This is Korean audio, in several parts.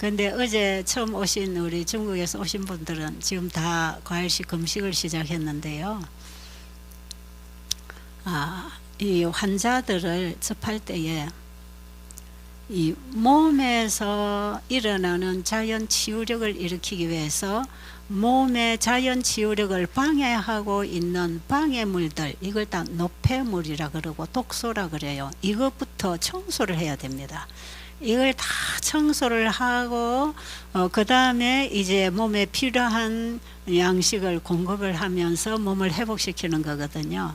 근데 어제 처음 오신 우리 중국에서 오신 분들은 지금 다 과일식 금식을 시작했는데요. 이 환자들을 접할 때에 이 몸에서 일어나는 자연 치유력을 일으키기 위해서 몸의 자연 치유력을 방해하고 있는 방해물들, 이걸 다 노폐물이라 그러고 독소라 그래요. 이것부터 청소를 해야 됩니다. 이걸 다 청소를 하고 그 다음에 이제 몸에 필요한 양식을 공급을 하면서 몸을 회복시키는 거거든요.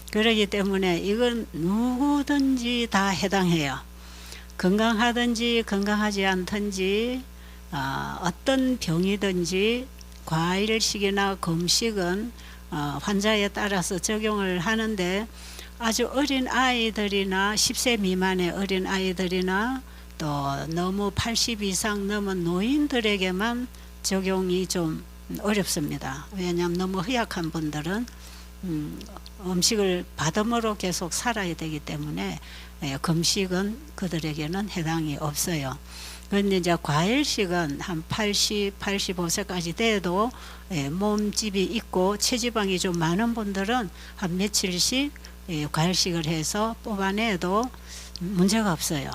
그렇기 때문에 이건 누구든지 다 해당해요. 건강하든지 건강하지 않든지 어떤 병이든지 과일식이나 금식은 환자에 따라서 적용을 하는데, 아주 어린 아이들이나 10세 미만의 어린 아이들이나 또 너무 80 이상 넘은 노인들에게만 적용이 좀 어렵습니다. 왜냐하면 너무 허약한 분들은 음식을 받음으로 계속 살아야 되기 때문에 금식은 그들에게는 해당이 없어요. 그런데 이제 과일식은 한 80, 85세까지 돼도 몸집이 있고 체지방이 좀 많은 분들은 한 며칠씩 과일식을 해서 뽑아내도 문제가 없어요.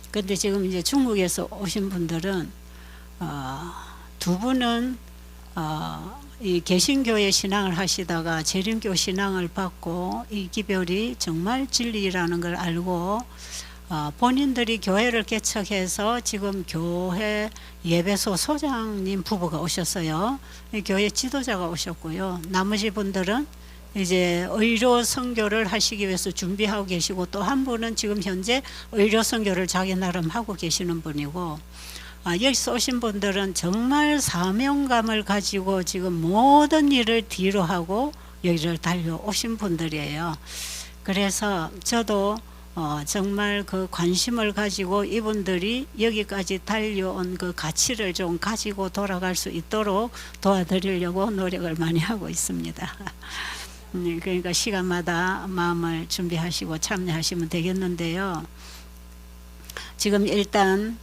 근데 지금 이제 중국에서 오신 분들은 두 분은 이 개신교의 신앙을 하시다가 재림교 신앙을 받고 이 기별이 정말 진리라는 걸 알고 본인들이 교회를 개척해서 지금 교회 예배소 소장님 부부가 오셨어요. 교회 지도자가 오셨고요. 나머지 분들은 이제 의료 선교를 하시기 위해서 준비하고 계시고, 또 한 분은 지금 현재 의료 선교를 자기 나름 하고 계시는 분이고, 여기서 오신 분들은 정말 사명감을 가지고 지금 모든 일을 뒤로 하고 여기를 달려오신 분들이에요. 그래서 저도 정말 그 관심을 가지고 이분들이 여기까지 달려온 그 가치를 좀 가지고 돌아갈 수 있도록 도와드리려고 노력을 많이 하고 있습니다. 그러니까 시간마다 마음을 준비하시고 참여하시면 되겠는데요. 지금 일단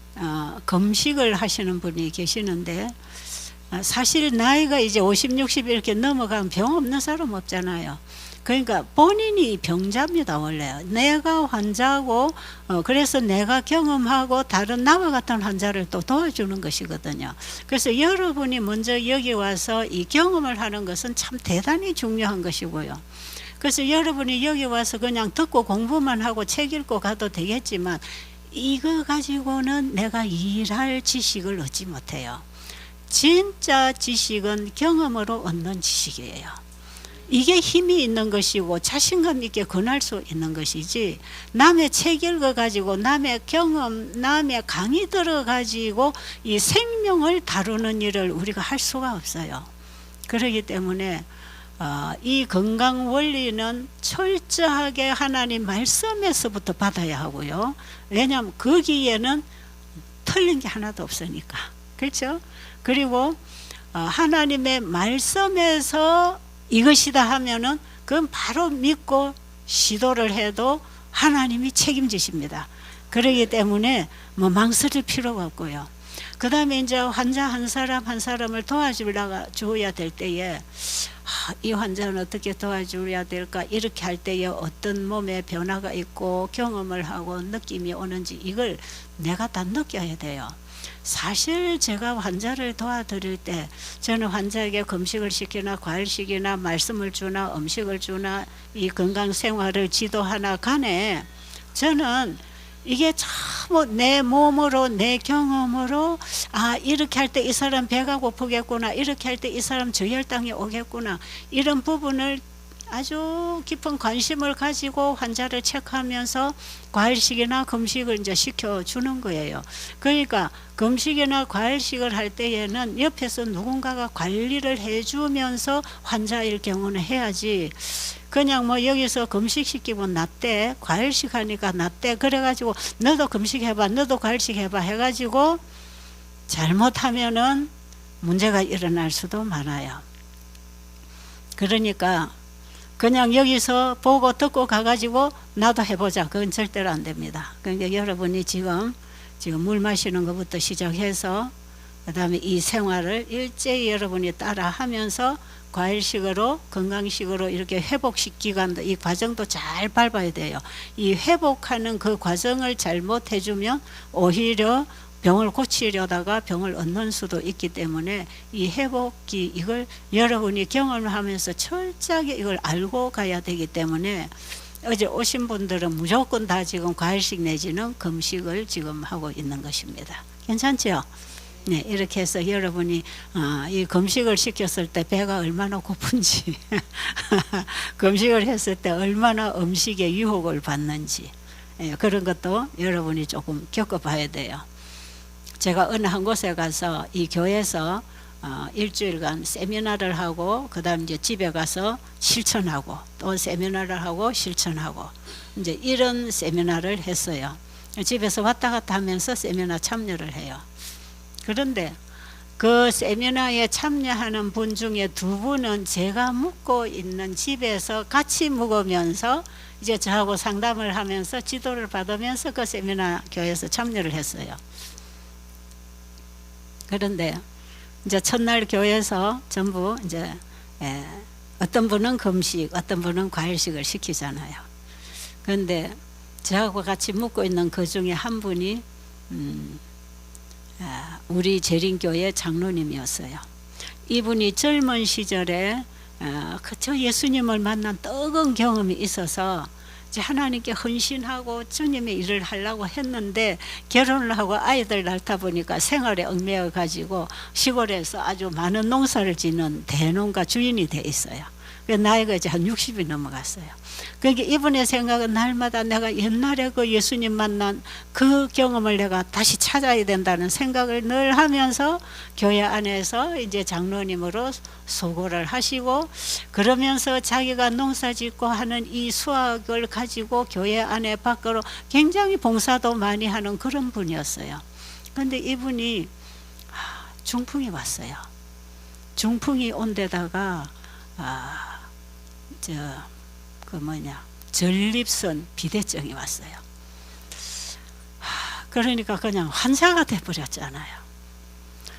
금식을 하시는 분이 계시는데, 사실 나이가 이제 50, 60 이렇게 넘어가면 병 없는 사람 없잖아요. 그러니까 본인이 병자입니다. 원래 내가 환자고 그래서 내가 경험하고 다른 나와 같은 환자를 또 도와주는 것이거든요. 그래서 여러분이 먼저 여기 와서 이 경험을 하는 것은 참 대단히 중요한 것이고요. 그래서 여러분이 여기 와서 그냥 듣고 공부만 하고 책 읽고 가도 되겠지만, 이거 가지고는 내가 일할 지식을 얻지 못해요. 진짜 지식은 경험으로 얻는 지식이에요. 이게 힘이 있는 것이고 자신감 있게 권할 수 있는 것이지, 남의 책 읽어가지고 남의 경험, 남의 강의 들어가지고 이 생명을 다루는 일을 우리가 할 수가 없어요. 그렇기 때문에 이 건강 원리는 철저하게 하나님 말씀에서부터 받아야 하고요. 왜냐하면 거기에는 틀린 게 하나도 없으니까. 그렇죠? 그리고 하나님의 말씀에서 이것이다 하면은 그건 바로 믿고 시도를 해도 하나님이 책임지십니다. 그렇기 때문에 뭐 망설일 필요가 없고요. 그 다음에 이제 환자 한 사람 한 사람을 도와줘야 될 때에 이 환자는 어떻게 도와줘야 될까, 이렇게 할 때에 어떤 몸에 변화가 있고 경험을 하고 느낌이 오는지 이걸 내가 다 느껴야 돼요. 사실 제가 환자를 도와드릴 때 저는 환자에게 금식을 시키나 과일식이나 말씀을 주나 음식을 주나 이 건강생활을 지도하나 간에 저는 이게 참 내 몸으로 내 경험으로 이렇게 할 때 이 사람 배가 고프겠구나, 이렇게 할 때 이 사람 저혈당이 오겠구나, 이런 부분을 아주 깊은 관심을 가지고 환자를 체크하면서 과일식이나 금식을 이제 시켜주는 거예요. 그러니까 금식이나 과일식을 할 때에는 옆에서 누군가가 관리를 해주면서 환자일 경우는 해야지, 그냥 뭐 여기서 금식 시키면 낫대, 과일식 하니까 낫대, 그래가지고 너도 금식 해봐, 너도 과일식 해봐 해가지고 잘못하면은 문제가 일어날 수도 많아요. 그러니까 그냥 여기서 보고 듣고 가가지고 나도 해보자, 그건 절대로 안 됩니다. 그러니까 여러분이 지금 지금 물 마시는 것부터 시작해서 그 다음에 이 생활을 일제히 여러분이 따라 하면서 과일식으로 건강식으로 이렇게 회복시키간도 이 과정도 잘 밟아야 돼요. 이 회복하는 그 과정을 잘못해주면 오히려 병을 고치려다가 병을 얻는 수도 있기 때문에 이 회복기 이걸 여러분이 경험하면서 철저하게 이걸 알고 가야 되기 때문에 어제 오신 분들은 무조건 다 지금 과일식 내지는 금식을 지금 하고 있는 것입니다. 괜찮죠? 네, 이렇게 해서 여러분이 이 금식을 시켰을 때 배가 얼마나 고픈지 금식을 했을 때 얼마나 음식의 유혹을 받는지 그런 것도 여러분이 조금 겪어봐야 돼요. 제가 어느 한 곳에 가서 이 교회에서 일주일간 세미나를 하고 그 다음 이제 집에 가서 실천하고 또 세미나를 하고 실천하고 이제 이런 세미나를 했어요. 집에서 왔다 갔다 하면서 세미나 참여를 해요. 그런데 그 세미나에 참여하는 분 중에 두 분은 제가 묵고 있는 집에서 같이 묵으면서 이제 저하고 상담을 하면서 지도를 받으면서 그 세미나 교회에서 참여를 했어요. 그런데 이제 첫날 교회에서 전부 이제 어떤 분은 금식, 어떤 분은 과일식을 시키잖아요. 그런데 저하고 같이 묵고 있는 그 중에 한 분이 우리 재림교회 장로님이었어요. 이분이 젊은 시절에 저 예수님을 만난 뜨거운 경험이 있어서 이제 하나님께 헌신하고 주님의 일을 하려고 했는데 결혼을 하고 아이들 낳다 보니까 생활에 얽매여 가지고 시골에서 아주 많은 농사를 짓는 대농가 주인이 돼 있어요. 나이가 이제 한 60이 넘어갔어요. 그러니까 이분의 생각은 날마다 내가 옛날에 그 예수님 만난 그 경험을 내가 다시 찾아야 된다는 생각을 늘 하면서 교회 안에서 이제 장로님으로 소고를 하시고 그러면서 자기가 농사 짓고 하는 이 수확을 가지고 교회 안에 밖으로 굉장히 봉사도 많이 하는 그런 분이었어요. 그런데 이분이 중풍이 왔어요. 중풍이 온 데다가 전립선 비대증이 왔어요. 그러니까 그냥 환자가 돼버렸잖아요.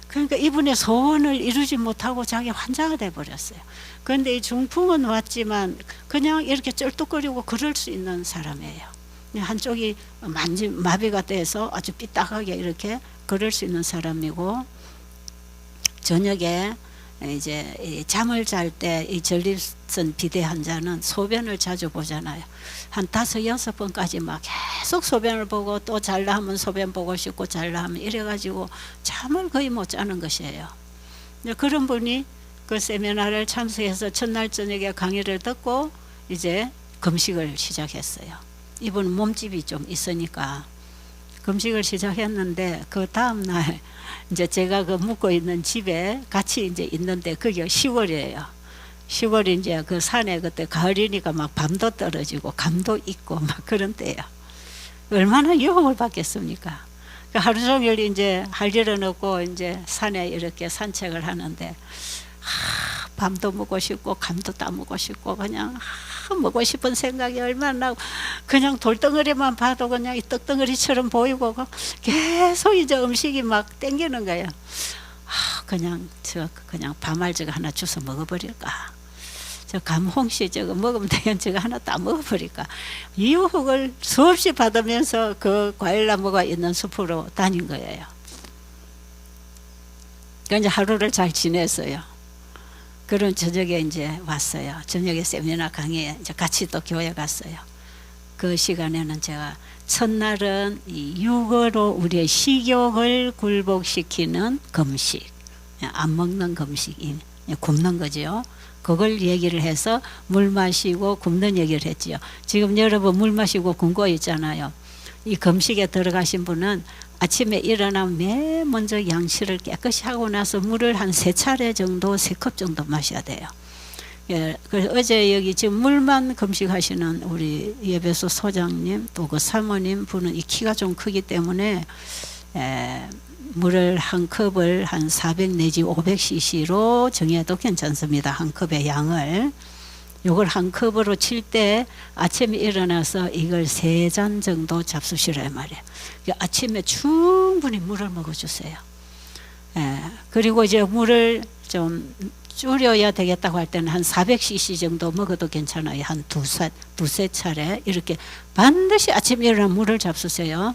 그러니까 이분의 소원을 이루지 못하고 자기 환자가 돼버렸어요. 그런데 이 중풍은 왔지만 그냥 이렇게 쩔뚝거리고 걸을 수 있는 사람이에요. 한쪽이 마비가 돼서 아주 삐딱하게 이렇게 걸을 수 있는 사람이고 저녁에 이제 잠을 잘 때 이 전립선 비대 환자는 소변을 자주 보잖아요. 한 5-6번까지 막 계속 소변을 보고 또 잘라 하면 소변 보고 싶고 잘라 하면 이래가지고 잠을 거의 못 자는 것이에요. 그런 분이 그 세미나를 참석해서 첫날 저녁에 강의를 듣고 이제 금식을 시작했어요. 이분은 몸집이 좀 있으니까 금식을 시작했는데 그 다음날 이제 제가 그 묵고 있는 집에 같이 이제 있는데 그게 시골이에요. 시골이 이제 그 산에 그때 가을이니까 막 밤도 떨어지고 감도 있고 막 그런 때예요. 얼마나 유혹을 받겠습니까? 하루 종일 이제 할 일은 없고 이제 산에 이렇게 산책을 하는데 밤도 먹고 싶고 감도 따먹고 싶고 그냥 먹고 싶은 생각이 얼마나 나고 그냥 돌덩어리만 봐도 그냥 이 떡덩어리처럼 보이고 계속 이제 음식이 막 땡기는 거예요. 그냥 밤알저거 하나 주워 먹어버릴까? 저 감홍씨 저거 먹으면 되겠 저거 하나 따 먹어버릴까? 유혹을 수없이 받으면서 그 과일나무가 있는 숲으로 다닌 거예요. 그러니까 이제 하루를 잘 지냈어요. 그런 저녁에 이제 왔어요. 저녁에 세미나 강의에 이제 같이 또 교회 갔어요. 그 시간에는 제가 첫날은 이 육어로 우리의 식욕을 굴복시키는 금식, 안 먹는 금식이 굶는 거죠. 그걸 얘기를 해서 물 마시고 굶는 얘기를 했지요. 지금 여러분 물 마시고 굶고 있잖아요. 이 금식에 들어가신 분은 아침에 일어나면 맨 먼저 양치를 깨끗이 하고 나서 물을 한 3차례 정도 3컵 정도 마셔야 돼요. 예, 그래서 어제 여기 지금 물만 금식하시는 우리 예배소 소장님 또 그 사모님 분은 이 키가 좀 크기 때문에 물을 한 컵을 한 400 내지 500cc로 정해도 괜찮습니다. 한 컵의 양을 요걸 한 컵으로 칠 때 아침에 일어나서 이걸 3잔 정도 잡수시라 말이에요. 아침에 충분히 물을 먹어주세요. 예, 그리고 이제 물을 좀 줄여야 되겠다고 할 때는 한 400cc 정도 먹어도 괜찮아요. 한 두세 차례 이렇게 반드시 아침에 일어나 물을 잡수세요.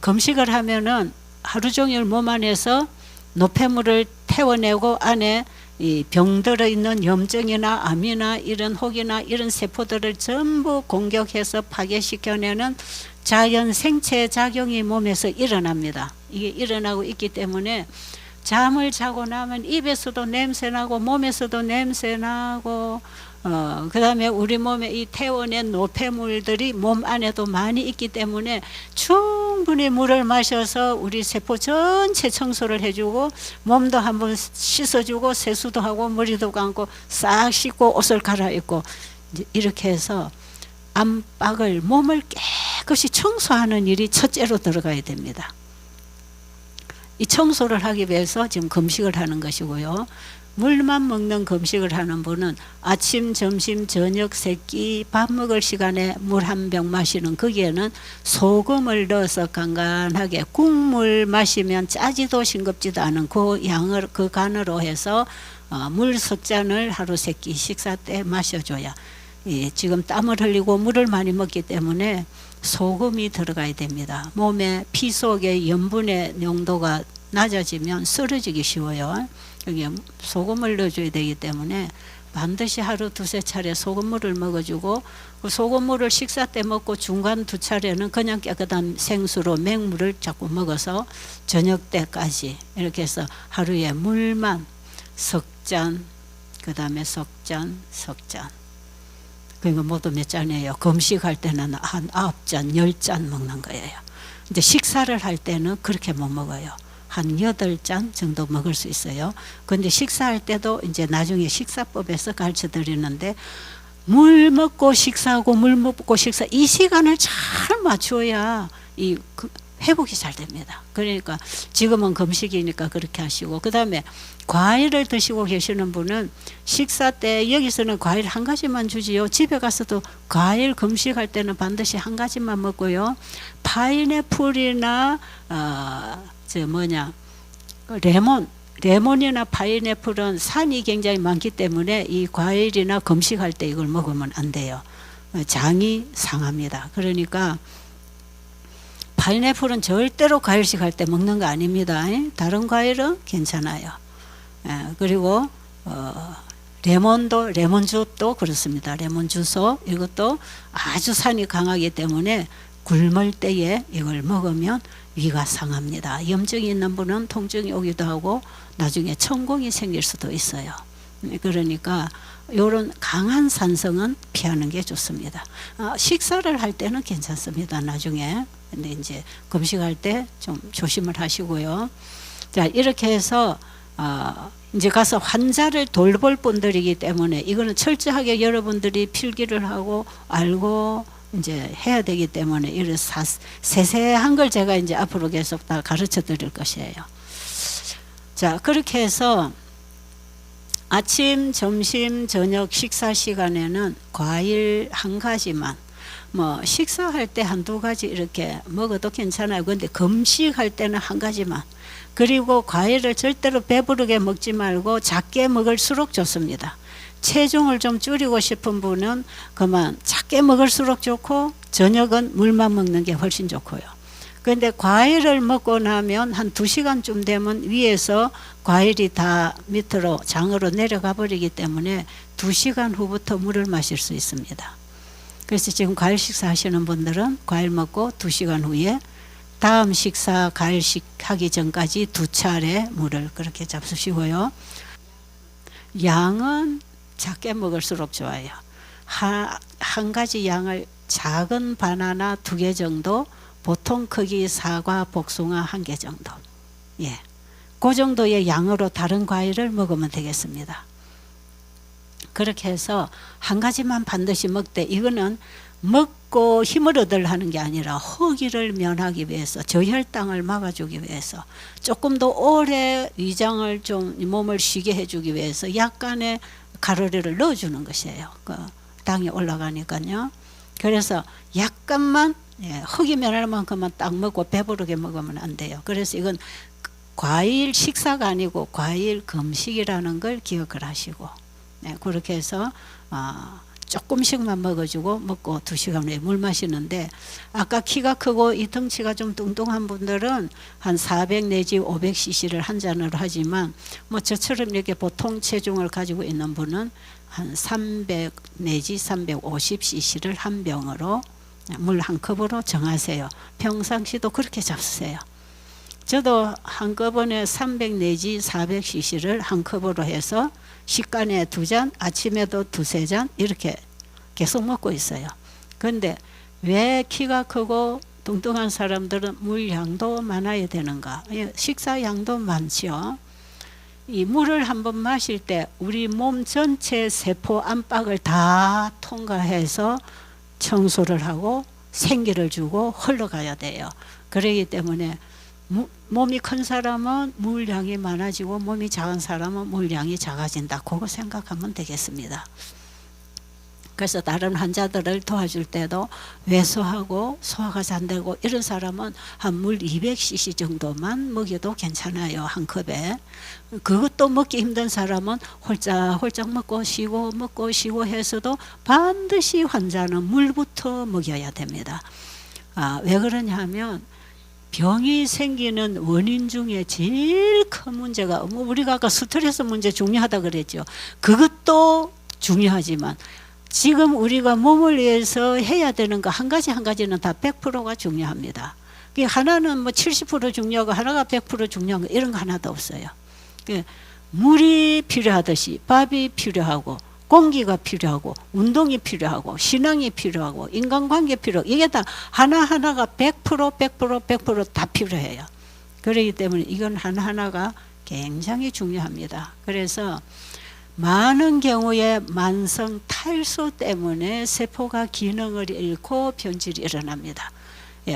금식을 하면은 하루 종일 몸 안에서 노폐물을 태워내고 안에 이 병들어 있는 염증이나 암이나 이런 혹이나 이런 세포들을 전부 공격해서 파괴시켜내는 자연 생체 작용이 몸에서 일어납니다. 이게 일어나고 있기 때문에 잠을 자고 나면 입에서도 냄새나고 몸에서도 냄새나고 그 다음에 우리 몸에 이 태워낸 노폐물들이 몸 안에도 많이 있기 때문에 충분히 물을 마셔서 우리 세포 전체 청소를 해주고 몸도 한번 씻어주고 세수도 하고 머리도 감고 싹 씻고 옷을 갈아입고 이렇게 해서 안박을 몸을 깨끗이 청소하는 일이 첫째로 들어가야 됩니다. 이 청소를 하기 위해서 지금 금식을 하는 것이고요. 물만 먹는 금식을 하는 분은 아침, 점심, 저녁, 새끼, 밥 먹을 시간에 물 한 병 마시는 거기에는 소금을 넣어서 간간하게 국물 마시면 짜지도 싱겁지도 않은 그 양을 그 간으로 해서 물 석 잔을 하루 세끼 식사 때 마셔줘야 지금 땀을 흘리고 물을 많이 먹기 때문에 소금이 들어가야 됩니다. 몸에 피 속에 염분의 농도가 낮아지면 쓰러지기 쉬워요. 여기에 소금을 넣어줘야 되기 때문에 반드시 하루 두세 차례 소금물을 먹어주고 그 소금물을 식사 때 먹고 중간 2차례는 그냥 깨끗한 생수로 맹물을 자꾸 먹어서 저녁 때까지 이렇게 해서 하루에 물만 석잔, 그 다음에 석잔, 석잔. 그러니까 모두 몇 잔이에요? 금식할 때는 한 9잔, 10잔 먹는 거예요. 이제 식사를 할 때는 그렇게 못 먹어요. 한 8잔 정도 먹을 수 있어요. 근데 식사할 때도 이제 나중에 식사법에서 가르쳐 드리는데 물 먹고 식사하고 물 먹고 식사 이 시간을 잘 맞춰야 이 회복이 잘 됩니다. 그러니까 지금은 금식이니까 그렇게 하시고 그 다음에 과일을 드시고 계시는 분은 식사 때 여기서는 과일 한 가지만 주지요. 집에 가서도 과일 금식할 때는 반드시 한 가지만 먹고요. 파인애플이나 레몬이나 파인애플은 산이 굉장히 많기 때문에 이 과일이나 금식할 때 이걸 먹으면 안 돼요. 장이 상합니다. 그러니까 파인애플은 절대로 과일식 할 때 먹는 거 아닙니다. 다른 과일은 괜찮아요. 그리고 레몬즙도 그렇습니다. 레몬주스 이것도 아주 산이 강하기 때문에 굶을 때에 이걸 먹으면 위가 상합니다. 염증이 있는 분은 통증이 오기도 하고 나중에 천공이 생길 수도 있어요. 그러니까 이런 강한 산성은 피하는 게 좋습니다. 식사를 할 때는 괜찮습니다. 나중에. 근데 이제 금식할 때 좀 조심을 하시고요. 자, 이렇게 해서 이제 가서 환자를 돌볼 분들이기 때문에 이거는 철저하게 여러분들이 필기를 하고 알고 이제 해야 되기 때문에 이런 세세한 걸 제가 이제 앞으로 계속 다 가르쳐 드릴 것이에요. 자, 그렇게 해서 아침, 점심, 저녁 식사 시간에는 과일 한 가지만 뭐 식사할 때 한두 가지 이렇게 먹어도 괜찮아요. 근데 금식할 때는 한 가지만. 그리고 과일을 절대로 배부르게 먹지 말고 작게 먹을수록 좋습니다. 체중을 좀 줄이고 싶은 분은 그만 작게 먹을수록 좋고 저녁은 물만 먹는 게 훨씬 좋고요. 그런데 과일을 먹고 나면 한 2시간쯤 되면 위에서 과일이 다 밑으로 장으로 내려가 버리기 때문에 2시간 후부터 물을 마실 수 있습니다. 그래서 지금 과일 식사 하시는 분들은 과일 먹고 2시간 후에 다음 식사 과일식 하기 전까지 2차례 물을 그렇게 잡수시고요. 양은 작게 먹을수록 좋아요. 한 가지 양을 작은 바나나 2개 정도, 보통 크기 사과, 복숭아 1개 정도. 예, 그 정도의 양으로 다른 과일을 먹으면 되겠습니다. 그렇게 해서 한 가지만 반드시 먹되 이거는 먹고 힘을 얻으려 하는 게 아니라 허기를 면하기 위해서 저혈당을 막아주기 위해서 조금 더 오래 위장을 좀 몸을 쉬게 해주기 위해서 약간의 칼로리를 넣어주는 것이에요. 그 당이 올라가니까요. 그래서 약간만 흙이 면할 만큼만 딱 먹고 배부르게 먹으면 안 돼요. 그래서 이건 과일 식사가 아니고 과일 금식이라는 걸 기억을 하시고 그렇게 해서 조금씩만 먹어주고 먹고 2시간 후에 물 마시는데, 아까 키가 크고 이 덩치가 좀 뚱뚱한 분들은 한 400 내지 500cc를 한 잔으로 하지만 뭐 저처럼 이렇게 보통 체중을 가지고 있는 분은 한 300 내지 350cc를 한 병으로 물 한 컵으로 정하세요. 평상시도 그렇게 잡으세요. 저도 한꺼번에 300 내지 400cc를 한 컵으로 해서 식간에 2잔, 아침에도 2-3잔 이렇게 계속 먹고 있어요. 그런데 왜 키가 크고 뚱뚱한 사람들은 물량도 많아야 되는가? 식사량도 많죠. 이 물을 한번 마실 때 우리 몸 전체 세포 안팎을 다 통과해서 청소를 하고 생기를 주고 흘러가야 돼요. 그렇기 때문에 몸이 큰 사람은 물량이 많아지고 몸이 작은 사람은 물량이 작아진다. 그거 생각하면 되겠습니다. 그래서 다른 환자들을 도와줄 때도 왜소하고 소화가 잘 되고 이런 사람은 한 물 200cc 정도만 먹여도 괜찮아요. 한 컵에. 그것도 먹기 힘든 사람은 홀짝홀짝 먹고 쉬고 해서도 반드시 환자는 물부터 먹여야 됩니다. 왜 그러냐 하면 병이 생기는 원인 중에 제일 큰 문제가, 우리가 아까 스트레스 문제 중요하다 그랬죠. 그것도 중요하지만 지금 우리가 몸을 위해서 해야 되는 거 한 가지는 다 100%가 중요합니다. 하나는 뭐 70% 중요하고 하나가 100% 중요한 거 이런 거 하나도 없어요. 물이 필요하듯이 밥이 필요하고 공기가 필요하고 운동이 필요하고 신앙이 필요하고 인간관계 필요하고 이게 다 하나하나가 100%다 필요해요. 그렇기 때문에 이건 하나하나가 굉장히 중요합니다. 그래서 많은 경우에 만성 탈소 때문에 세포가 기능을 잃고 변질이 일어납니다.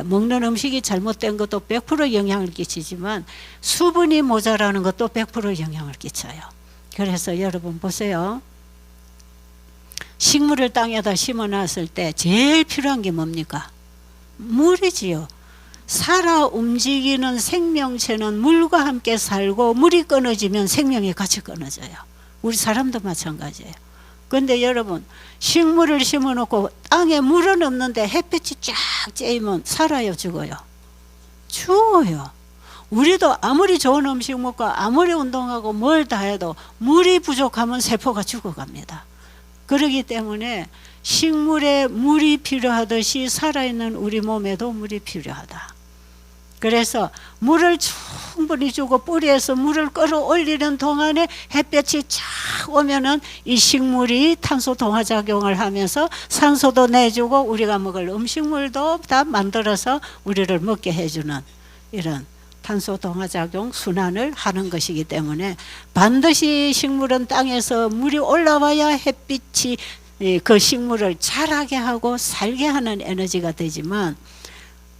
먹는 음식이 잘못된 것도 100% 영향을 끼치지만 수분이 모자라는 것도 100% 영향을 끼쳐요. 그래서 여러분 보세요. 식물을 땅에다 심어놨을 때 제일 필요한 게 뭡니까? 물이지요. 살아 움직이는 생명체는 물과 함께 살고 물이 끊어지면 생명이 같이 끊어져요. 우리 사람도 마찬가지예요. 그런데 여러분 식물을 심어놓고 땅에 물은 없는데 햇빛이 쫙 쬐이면 살아요, 죽어요? 죽어요. 우리도 아무리 좋은 음식 먹고 아무리 운동하고 뭘 다 해도 물이 부족하면 세포가 죽어갑니다. 그렇기 때문에 식물에 물이 필요하듯이 살아있는 우리 몸에도 물이 필요하다. 그래서 물을 충분히 주고 뿌리에서 물을 끌어올리는 동안에 햇볕이 쫙 오면은 이 식물이 탄소 동화작용을 하면서 산소도 내주고 우리가 먹을 음식물도 다 만들어서 우리를 먹게 해주는 이런 탄소 동화작용 순환을 하는 것이기 때문에 반드시 식물은 땅에서 물이 올라와야 햇빛이 그 식물을 자라게 하고 살게 하는 에너지가 되지만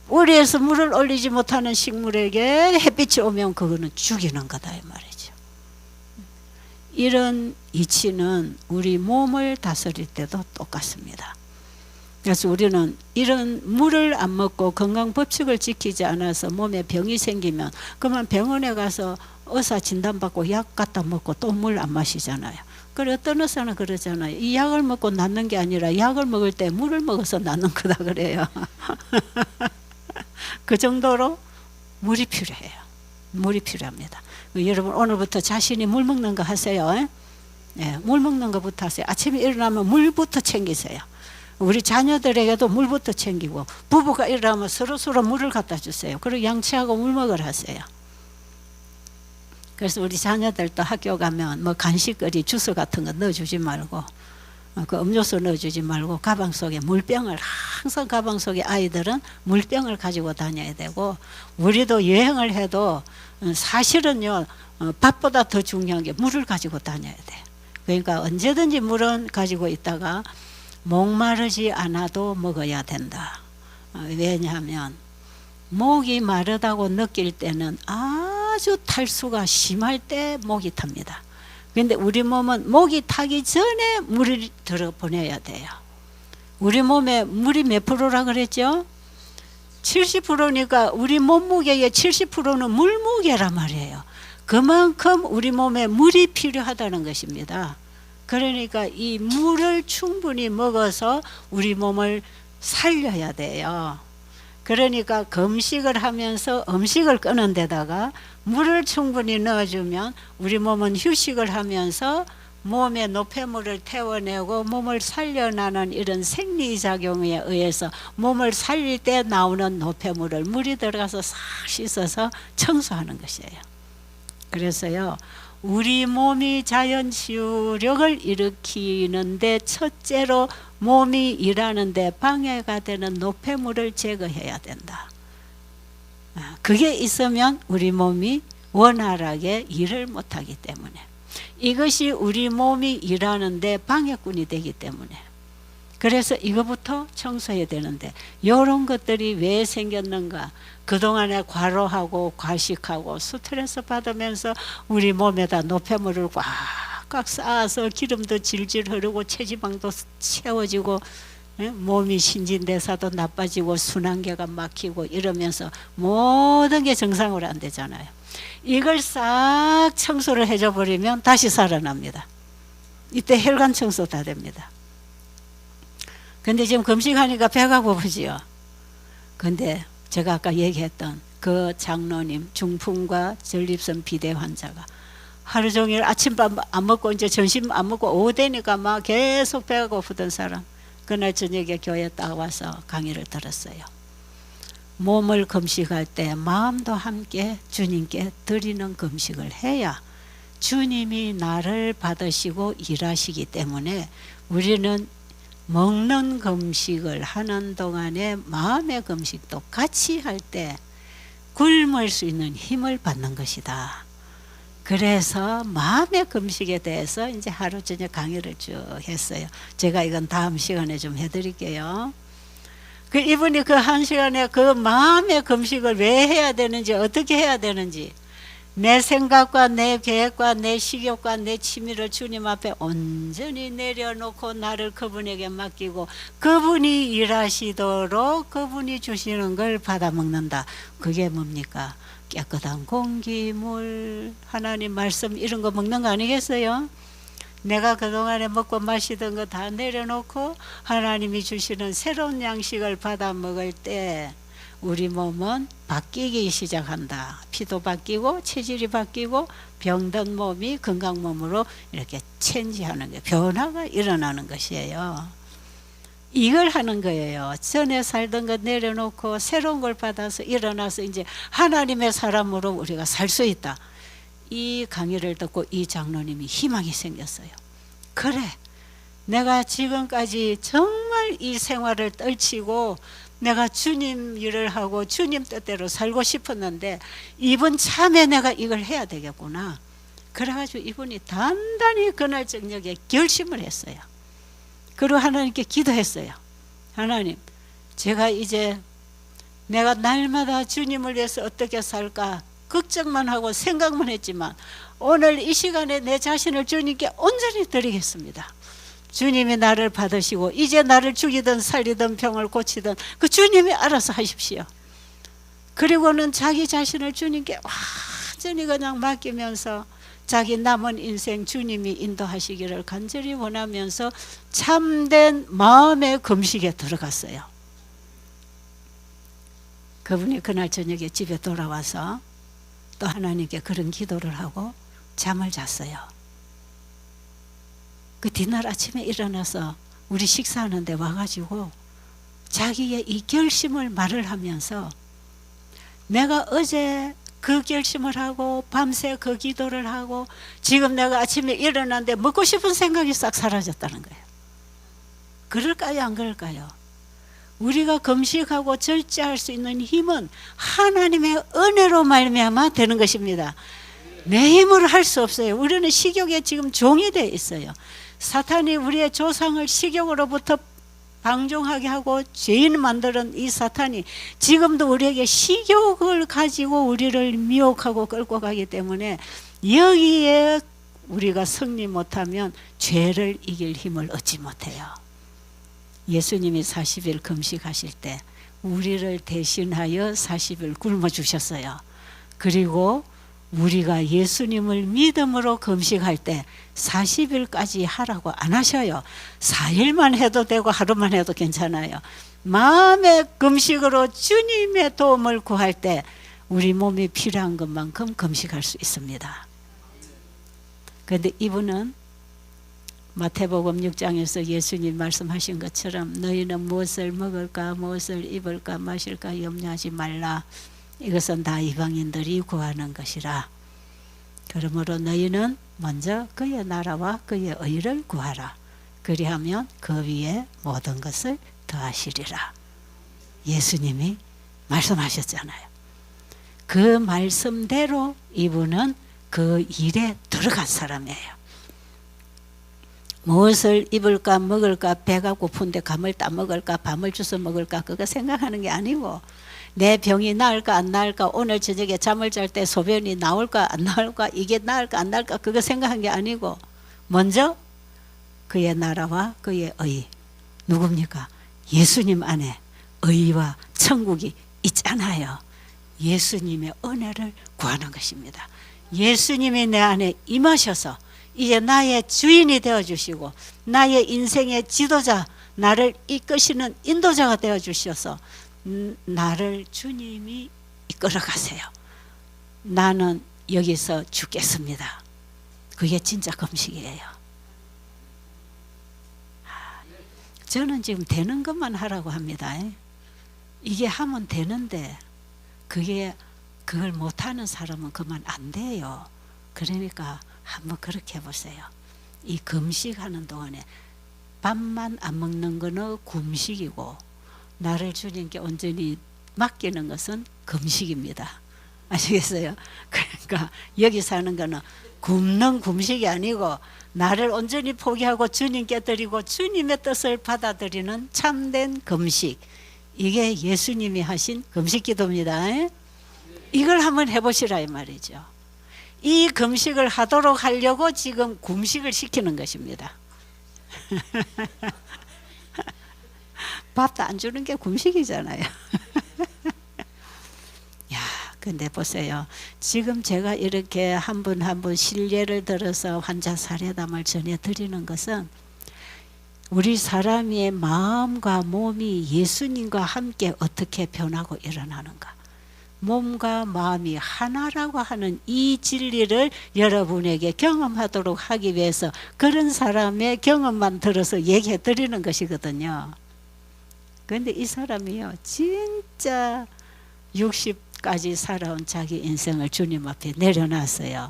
뿌리에서 물을 올리지 못하는 식물에게 햇빛이 오면 그거는 죽이는 거다 이 말이죠. 이런 이치는 우리 몸을 다스릴 때도 똑같습니다. 그래서 우리는 이런 물을 안 먹고 건강 법칙을 지키지 않아서 몸에 병이 생기면 그만 병원에 가서 의사 진단받고 약 갖다 먹고 또 물 안 마시잖아요. 그래 어떤 의사는 그러잖아요. 이 약을 먹고 낫는 게 아니라 약을 먹을 때 물을 먹어서 낫는 거다 그래요. 그 정도로 물이 필요해요. 물이 필요합니다. 여러분 오늘부터 자신이 물 먹는 거 하세요. 물 먹는 거부터 하세요. 아침에 일어나면 물부터 챙기세요. 우리 자녀들에게도 물부터 챙기고 부부가 일어나면 서로 물을 갖다 주세요. 그리고 양치하고 물 먹으라 하세요. 그래서 우리 자녀들도 학교 가면 뭐 간식거리 주스 같은 거 넣어주지 말고 그 음료수 넣어주지 말고 가방 속에 물병을 항상 가방 속에 아이들은 물병을 가지고 다녀야 되고 우리도 여행을 해도 사실은요 밥보다 더 중요한 게 물을 가지고 다녀야 돼. 그러니까 언제든지 물은 가지고 있다가 목마르지 않아도 먹어야 된다. 왜냐하면 목이 마르다고 느낄 때는 아주 탈수가 심할 때 목이 탑니다. 근데 우리 몸은 목이 타기 전에 물을 들어보내야 돼요. 우리 몸에 물이 몇 프로라 그랬죠? 70%니까 우리 몸무게의 70%는 물무게란 말이에요. 그만큼 우리 몸에 물이 필요하다는 것입니다. 그러니까 이 물을 충분히 먹어서 우리 몸을 살려야 돼요. 그러니까 금식을 하면서 음식을 끄는 데다가 물을 충분히 넣어주면 우리 몸은 휴식을 하면서 몸에 노폐물을 태워내고 몸을 살려나는 이런 생리작용에 의해서 몸을 살릴 때 나오는 노폐물을 물이 들어가서 싹 씻어서 청소하는 것이에요. 그래서요, 우리 몸이 자연치유력을 일으키는데 첫째로 몸이 일하는데 방해가 되는 노폐물을 제거해야 된다. 그게 있으면 우리 몸이 원활하게 일을 못하기 때문에, 이것이 우리 몸이 일하는데 방해꾼이 되기 때문에, 그래서 이거부터 청소해야 되는데, 이런 것들이 왜 생겼는가? 그동안에 과로하고 과식하고 스트레스 받으면서 우리 몸에다 노폐물을 꽉꽉 쌓아서 기름도 질질 흐르고 체지방도 채워지고 몸이 신진대사도 나빠지고 순환계가 막히고 이러면서 모든 게 정상으로 안 되잖아요. 이걸 싹 청소를 해줘 버리면 다시 살아납니다. 이때 혈관 청소 다 됩니다. 근데 지금 금식하니까 배가 고프지요. 근데 제가 아까 얘기했던 그 장로님, 중풍과 전립선 비대 환자가 하루 종일 아침밥 안 먹고 이제 점심 안 먹고 오후 되니까 막 계속 배가 고프던 사람, 그날 저녁에 교회 딱 와서 강의를 들었어요. 몸을 금식할 때 마음도 함께 주님께 드리는 금식을 해야 주님이 나를 받으시고 일하시기 때문에 우리는 먹는 금식을 하는 동안에 마음의 금식도 같이 할 때 굶을 수 있는 힘을 받는 것이다. 그래서 마음의 금식에 대해서 이제 하루 저녁 강의를 쭉 했어요. 제가 이건 다음 시간에 좀 해드릴게요. 그 이분이 그 한 시간에 그 마음의 금식을 왜 해야 되는지, 어떻게 해야 되는지, 내 생각과 내 계획과 내 식욕과 내 취미를 주님 앞에 온전히 내려놓고 나를 그분에게 맡기고 그분이 일하시도록 그분이 주시는 걸 받아 먹는다. 그게 뭡니까? 깨끗한 공기, 물, 하나님 말씀 이런 거 먹는 거 아니겠어요? 내가 그동안에 먹고 마시던 거 다 내려놓고 하나님이 주시는 새로운 양식을 받아 먹을 때 우리 몸은 바뀌기 시작한다. 피도 바뀌고 체질이 바뀌고 병든 몸이 건강 몸으로 이렇게 체인지하는 게, 변화가 일어나는 것이에요. 이걸 하는 거예요. 전에 살던 거 내려놓고 새로운 걸 받아서 일어나서 이제 하나님의 사람으로 우리가 살 수 있다. 이 강의를 듣고 이 장로님이 희망이 생겼어요. 그래, 내가 지금까지 정말 이 생활을 떨치고 내가 주님 일을 하고 주님 뜻대로 살고 싶었는데 이번 참에 내가 이걸 해야 되겠구나. 그래가지고 이분이 단단히 그날 저녁에 결심을 했어요. 그리고 하나님께 기도했어요. 하나님, 제가 이제 내가 날마다 주님을 위해서 어떻게 살까 걱정만 하고 생각만 했지만 오늘 이 시간에 내 자신을 주님께 온전히 드리겠습니다. 주님이 나를 받으시고 이제 나를 죽이든 살리든 병을 고치든 그 주님이 알아서 하십시오. 그리고는 자기 자신을 주님께 완전히 그냥 맡기면서 자기 남은 인생 주님이 인도하시기를 간절히 원하면서 참된 마음의 금식에 들어갔어요. 그분이 그날 저녁에 집에 돌아와서 또 하나님께 그런 기도를 하고 잠을 잤어요. 그 뒤날 아침에 일어나서 우리 식사하는데 와가지고 자기의 이 결심을 말을 하면서 내가 어제 그 결심을 하고 밤새 그 기도를 하고 지금 내가 아침에 일어났는데 먹고 싶은 생각이 싹 사라졌다는 거예요. 그럴까요? 안 그럴까요? 우리가 금식하고 절제할 수 있는 힘은 하나님의 은혜로 말미암아 되는 것입니다. 내 힘으로 할 수 없어요. 우리는 식욕에 지금 종이 되어 있어요. 사탄이 우리의 조상을 식욕으로부터 방종하게 하고 죄인 만드는 이 사탄이 지금도 우리에게 식욕을 가지고 우리를 미혹하고 끌고 가기 때문에 여기에 우리가 승리 못하면 죄를 이길 힘을 얻지 못해요. 예수님이 40일 금식하실 때 우리를 대신하여 40일 굶어 주셨어요. 그리고 우리가 예수님을 믿음으로 금식할 때 40일까지 하라고 안 하셔요. 4일만 해도 되고 하루만 해도 괜찮아요. 마음의 금식으로 주님의 도움을 구할 때 우리 몸이 필요한 것만큼 금식할 수 있습니다. 그런데 이분은 마태복음 6장에서 예수님 말씀하신 것처럼 너희는 무엇을 먹을까 무엇을 입을까 마실까 염려하지 말라. 이것은 다 이방인들이 구하는 것이라. 그러므로 너희는 먼저 그의 나라와 그의 의를 구하라. 그리하면 그 위에 모든 것을 더하시리라. 예수님이 말씀하셨잖아요. 그 말씀대로 이분은 그 일에 들어간 사람이에요. 무엇을 입을까 먹을까 배가 고픈데 감을 따먹을까 밤을 주워 먹을까 그거 생각하는 게 아니고 내 병이 나을까 안 나을까 오늘 저녁에 잠을 잘 때 소변이 나올까 안 나올까 이게 나을까 안 나을까 그거 생각한 게 아니고 먼저 그의 나라와 그의 의 누굽니까? 예수님 안에 의와 천국이 있잖아요. 예수님의 은혜를 구하는 것입니다. 예수님이 내 안에 임하셔서 이제 나의 주인이 되어주시고 나의 인생의 지도자 나를 이끄시는 인도자가 되어주셔서 나를 주님이 이끌어 가세요. 나는 여기서 죽겠습니다. 그게 진짜 금식이에요. 저는 지금 되는 것만 하라고 합니다. 이게 하면 되는데 그걸 못하는 사람은 그만 안 돼요. 그러니까 한번 그렇게 해보세요. 이 금식하는 동안에 밥만 안 먹는 거는 금식이고 나를 주님께 온전히 맡기는 것은 금식입니다. 아시겠어요? 그러니까 여기 사는 거는 굶는 금식이 아니고 나를 온전히 포기하고 주님께 드리고 주님의 뜻을 받아들이는 참된 금식. 이게 예수님이 하신 금식 기도입니다. 이걸 한번 해보시라 이 말이죠. 이 금식을 하도록 하려고 지금 금식을 시키는 것입니다. 밥도 안 주는 게 금식이잖아요. 야, 근데 보세요. 지금 제가 이렇게 한 분 한 분 실례를 들어서 환자 사례담을 전해드리는 것은 우리 사람의 마음과 몸이 예수님과 함께 어떻게 변하고 일어나는가. 몸과 마음이 하나라고 하는 이 진리를 여러분에게 경험하도록 하기 위해서 그런 사람의 경험만 들어서 얘기해 드리는 것이거든요. 그런데 이 사람이요 진짜 60까지 살아온 자기 인생을 주님 앞에 내려놨어요.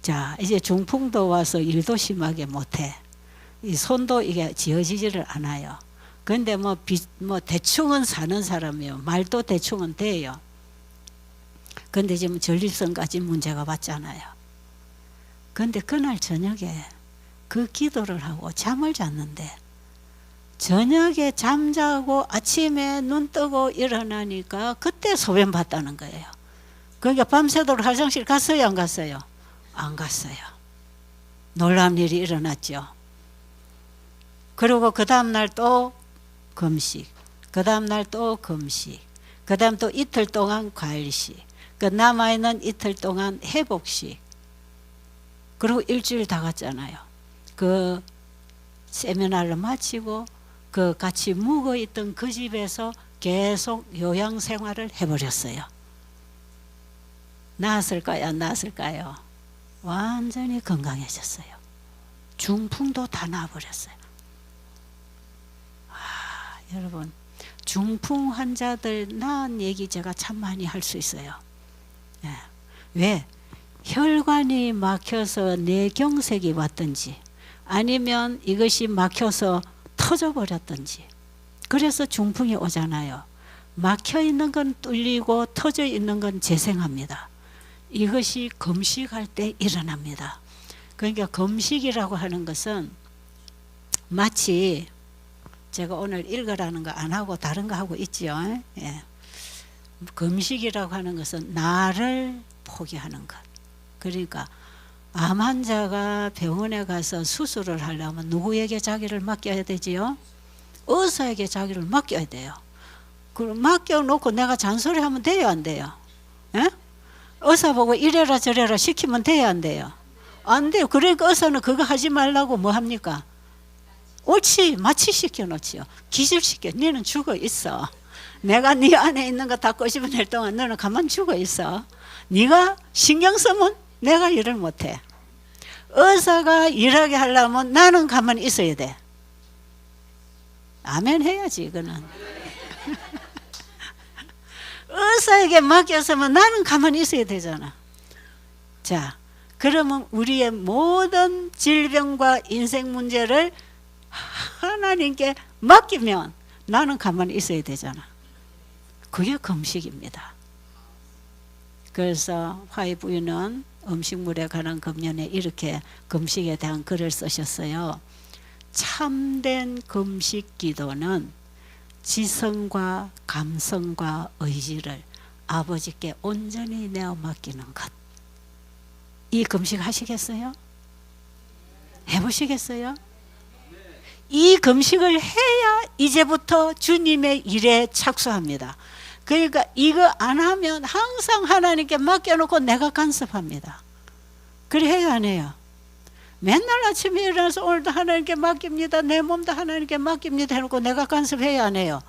자 이제 중풍도 와서 일도 심하게 못해. 이 손도 이게 지어지지를 않아요. 그런데 뭐 대충은 사는 사람이에요. 말도 대충은 돼요. 그런데 지금 전립선까지 문제가 왔잖아요. 그런데 그날 저녁에 그 기도를 하고 잠을 잤는데 저녁에 잠자고 아침에 눈 뜨고 일어나니까 그때 소변 봤다는 거예요. 그러니까 밤새도록 화장실 갔어요 안 갔어요? 안 갔어요. 놀라운 일이 일어났죠. 그리고 그 다음날 또 금식, 그 다음날 또 금식, 그 다음 또 이틀 동안 과일식, 그 남아있는 이틀 동안 회복식, 그리고 일주일 다 갔잖아요. 그 세미나를 마치고 그 같이 묵어있던 그 집에서 계속 요양생활을 해버렸어요. 나았을까요? 안 나았을까요? 완전히 건강해졌어요. 중풍도 다 나아버렸어요. 여러분 중풍 환자들 나은 얘기 제가 참 많이 할 수 있어요. 예. 왜? 혈관이 막혀서 뇌경색이 왔든지 아니면 이것이 막혀서 터져버렸든지 그래서 중풍이 오잖아요. 막혀있는 건 뚫리고 터져있는 건 재생합니다. 이것이 금식할 때 일어납니다. 그러니까 금식이라고 하는 것은 마치 제가 오늘 읽으라는 거 안 하고 다른 거 하고 있지요. 예. 금식이라고 하는 것은 나를 포기하는 것. 그러니까 암 환자가 병원에 가서 수술을 하려면 누구에게 자기를 맡겨야 되지요? 의사에게 자기를 맡겨야 돼요. 그럼 맡겨놓고 내가 잔소리하면 돼요, 안 돼요? 에? 의사 보고 이래라 저래라 시키면 돼요, 안 돼요? 안 돼요. 그러니까 의사는 그거 하지 말라고 뭐 합니까? 옳지, 마취시켜 놓지요. 기절시켜. 너는 죽어 있어. 내가 네 안에 있는 거 다 꼬집어낼 동안 너는 가만 죽어 있어. 네가 신경 쓰면 내가 일을 못해. 의사가 일하게 하려면 나는 가만히 있어야 돼. 아멘 해야지 이거는. 의사에게 맡겼으면 나는 가만히 있어야 되잖아. 자, 그러면 우리의 모든 질병과 인생 문제를 하나님께 맡기면 나는 가만히 있어야 되잖아. 그게 금식입니다. 그래서 화이 부인은 음식물에 관한 금년에 이렇게 금식에 대한 글을 쓰셨어요. 참된 금식 기도는 지성과 감성과 의지를 아버지께 온전히 내어 맡기는 것. 이 금식 하시겠어요? 해보시겠어요? 이 금식을 해야 이제부터 주님의 일에 착수합니다. 그러니까 이거 안 하면 항상 하나님께 맡겨놓고 내가 간섭합니다. 그래 해요, 안 해요? 맨날 아침에 일어나서 오늘도 하나님께 맡깁니다. 내 몸도 하나님께 맡깁니다 해놓고 내가 간섭해야 안 해요?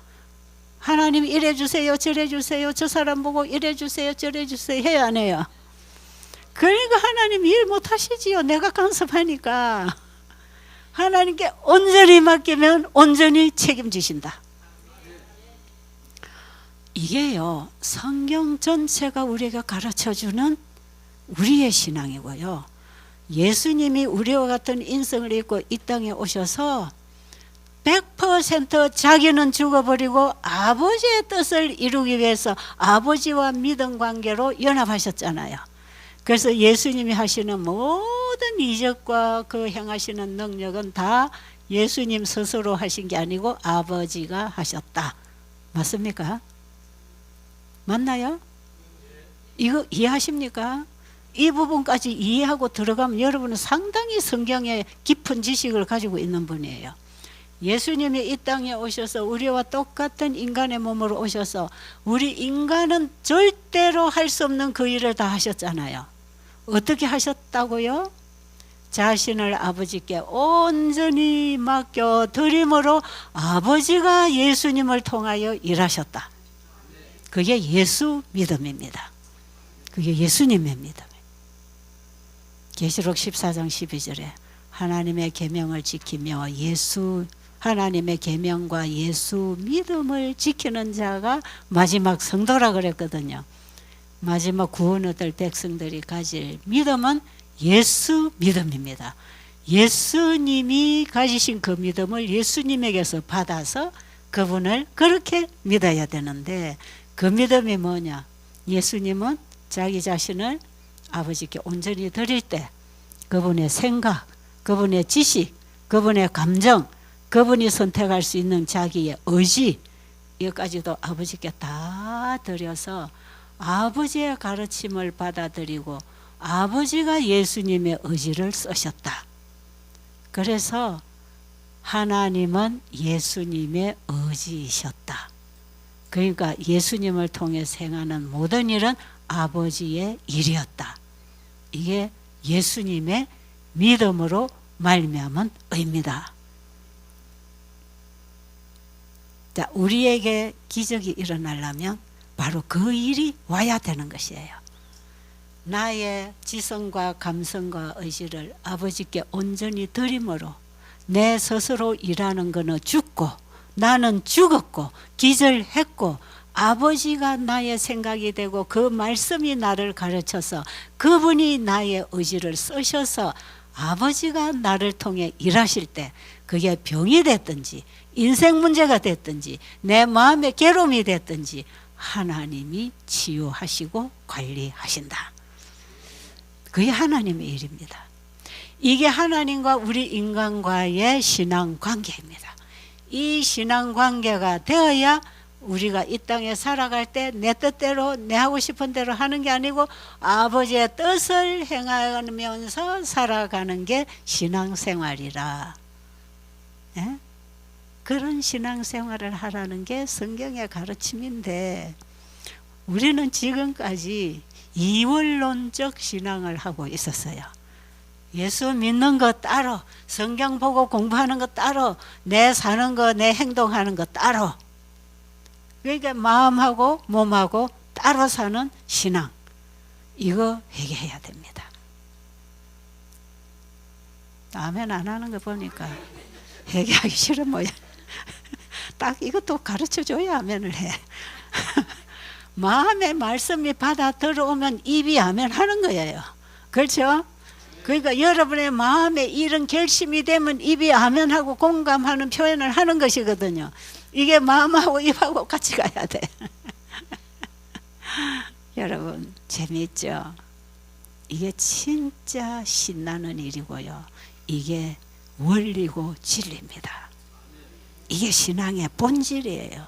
하나님 이래 주세요, 저래 주세요, 저 사람 보고 이래 주세요, 저래 주세요 해야 안 해요? 그러니까 하나님 일 못하시지요. 내가 간섭하니까. 하나님께 온전히 맡기면 온전히 책임지신다. 이게요, 성경 전체가 우리가 가르쳐주는 우리의 신앙이고요. 예수님이 우리와 같은 인성을 입고 이 땅에 오셔서 100% 자기는 죽어버리고 아버지의 뜻을 이루기 위해서 아버지와 믿음 관계로 연합하셨잖아요. 그래서 예수님이 하시는 모든 이적과 그 행하시는 능력은 다 예수님 스스로 하신 게 아니고 아버지가 하셨다. 맞습니까? 맞나요? 이거 이해하십니까? 이 부분까지 이해하고 들어가면 여러분은 상당히 성경의 깊은 지식을 가지고 있는 분이에요. 예수님이 이 땅에 오셔서 우리와 똑같은 인간의 몸으로 오셔서 우리 인간은 절대로 할 수 없는 그 일을 다 하셨잖아요. 어떻게 하셨다고요? 자신을 아버지께 온전히 맡겨 드림으로 아버지가 예수님을 통하여 일하셨다. 그게 예수 믿음입니다. 그게 예수님의 믿음. 계시록 14장 12절에 하나님의 계명을 지키며 하나님의 계명과 예수 믿음을 지키는 자가 마지막 성도라 그랬거든요. 마지막 구원 얻을 백성들이 가질 믿음은 예수 믿음입니다. 예수님이 가지신 그 믿음을 예수님에게서 받아서 그분을 그렇게 믿어야 되는데 그 믿음이 뭐냐? 예수님은 자기 자신을 아버지께 온전히 드릴 때 그분의 생각, 그분의 지식, 그분의 감정, 그분이 선택할 수 있는 자기의 의지, 이것까지도 아버지께 다 드려서 아버지의 가르침을 받아들이고 아버지가 예수님의 의지를 쓰셨다. 그래서 하나님은 예수님의 의지이셨다. 그러니까 예수님을 통해 행하는 모든 일은 아버지의 일이었다. 이게 예수님의 믿음으로 말미암은 의입니다. 자, 우리에게 기적이 일어나려면 바로 그 일이 와야 되는 것이에요. 나의 지성과 감성과 의지를 아버지께 온전히 드림으로 내 스스로 일하는 것은 죽고 나는 죽었고 기절했고 아버지가 나의 생각이 되고 그 말씀이 나를 가르쳐서 그분이 나의 의지를 쓰셔서 아버지가 나를 통해 일하실 때 그게 병이 됐든지 인생 문제가 됐든지 내 마음의 괴로움이 됐든지 하나님이 치유하시고 관리하신다. 그게 하나님의 일입니다. 이게 하나님과 우리 인간과의 신앙관계입니다. 이 신앙관계가 되어야 우리가 이 땅에 살아갈 때 내 뜻대로 내 하고 싶은 대로 하는 게 아니고 아버지의 뜻을 행하면서 살아가는 게 신앙생활이라. 예? 그런 신앙생활을 하라는 게 성경의 가르침인데 우리는 지금까지 이원론적 신앙을 하고 있었어요. 예수 믿는 거 따로, 성경 보고 공부하는 거 따로, 내 사는 거, 내 행동하는 거 따로. 그러니까 마음하고 몸하고 따로 사는 신앙, 이거 회개해야 됩니다. 아멘 안 하는 거 보니까 회개하기 싫은 모양. 딱 이것도 가르쳐줘야 아멘을 해. 마음의 말씀이 받아 들어오면 입이 아멘 하는 거예요. 그렇죠? 그러니까 여러분의 마음에 이런 결심이 되면 입이 아멘하고 공감하는 표현을 하는 것이거든요. 이게 마음하고 입하고 같이 가야 돼. 여러분 재미있죠? 이게 진짜 신나는 일이고요. 이게 원리고 진리입니다. 이게 신앙의 본질이에요.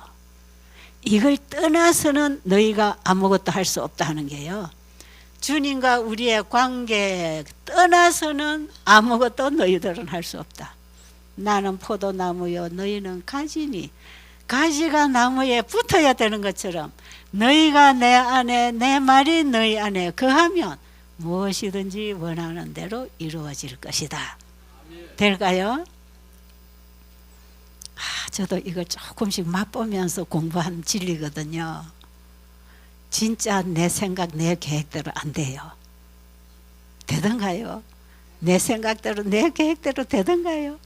이걸 떠나서는 너희가 아무것도 할 수 없다 하는 게요. 주님과 우리의 관계 떠나서는 아무것도 너희들은 할 수 없다. 나는 포도나무요 너희는 가지니, 가지가 나무에 붙어야 되는 것처럼 너희가 내 안에 내 말이 너희 안에 거하면 무엇이든지 원하는 대로 이루어질 것이다. 될까요? 저도 이거 조금씩 맛보면서 공부한 진리거든요. 진짜 내 생각 내 계획대로 안 돼요. 되던가요? 내 생각대로 내 계획대로 되던가요?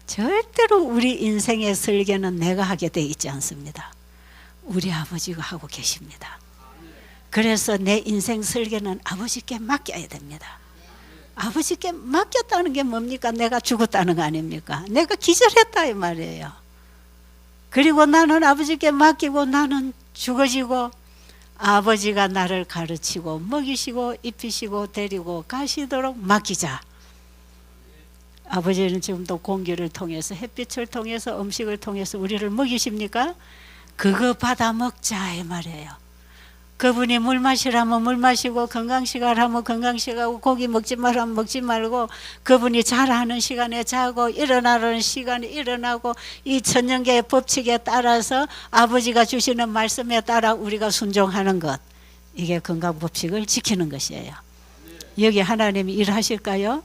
절대로 우리 인생의 설계는 내가 하게 돼 있지 않습니다. 우리 아버지가 하고 계십니다. 그래서 내 인생 설계는 아버지께 맡겨야 됩니다. 아버지께 맡겼다는 게 뭡니까? 내가 죽었다는 거 아닙니까? 내가 기절했다 이 말이에요. 그리고 나는 아버지께 맡기고 나는 죽어지고 아버지가 나를 가르치고 먹이시고 입히시고 데리고 가시도록 맡기자. 아버지는 지금도 공기를 통해서 햇빛을 통해서 음식을 통해서 우리를 먹이십니까? 그거 받아 먹자 이 말이에요. 그분이 물 마시라면 물 마시고 건강식 하라면 건강식 하고 고기 먹지 말라면 먹지 말고 그분이 자라는 시간에 자고 일어나는 시간에 일어나고 이 천년계의 법칙에 따라서 아버지가 주시는 말씀에 따라 우리가 순종하는 것, 이게 건강 법칙을 지키는 것이에요. 여기 하나님이 일하실까요?